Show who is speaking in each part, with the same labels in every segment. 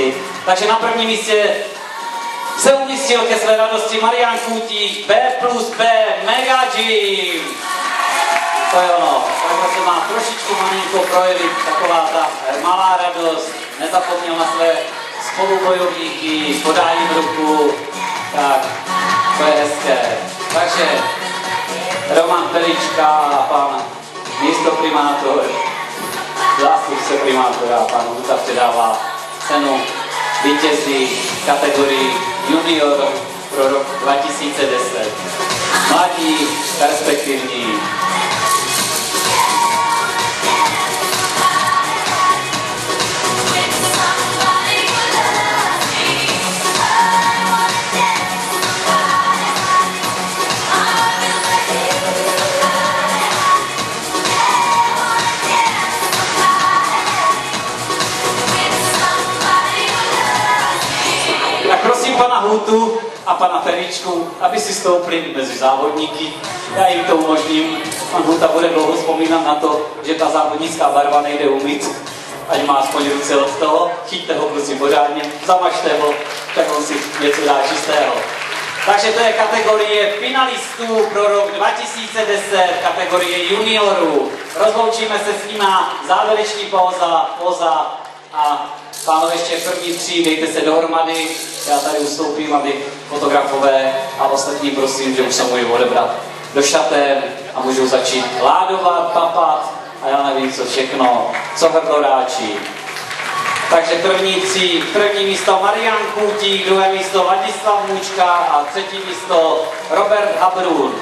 Speaker 1: radosti. Takže na prvním místě se umístil ke své radosti Marian Kůtík, B+B, Mega Gym. To je ono, takhle se má trošičku malinko projevit taková ta malá radost, nezapomněl na své spolubojovníky, podá jim ruku, tak to je hezké. Takže Roman Pelička a pan místoprimátor, zástupce primátora, pan Huta předává cenu vítězí kategorii junior pro rok 2010. Mladí, perspektivní. Pana Hutu a pana Feričku, aby si stoupli mezi závodníky. Já jim to umožním. Pan Huta bude dlouho vzpomínat na to, že ta závodnická barva nejde umýt, ať má aspoň ruce od toho. Chyťte ho prosím pořádně, zamažte ho, tak on si něco dá čistého. Takže to je kategorie finalistů pro rok 2010, kategorie juniorů. Rozloučíme se s nimi, závěreční póza a pánové, ještě první tři, dejte se dohromady, já tady ustoupím, aby fotografové a ostatní prosím, že už se můžu odebrat do šaten a můžou začít ládovat, papat a já nevím co všechno, co hrdoráčí. Takže první místo Marian Kůtík, druhé místo Ladislav Můčka a třetí místo Robert Habrun.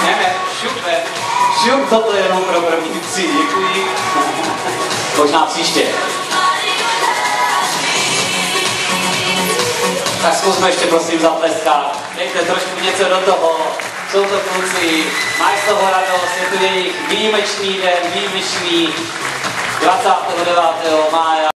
Speaker 1: Ne, šup, toto je jenom pro první tři, děkuji. Možná příště. Tak zkusme ještě prosím zatleskat. Dejte trošku něco do toho. Jsou to kluci, mají z toho radost, je to jejich výjimečný den, výjimečný 29. mája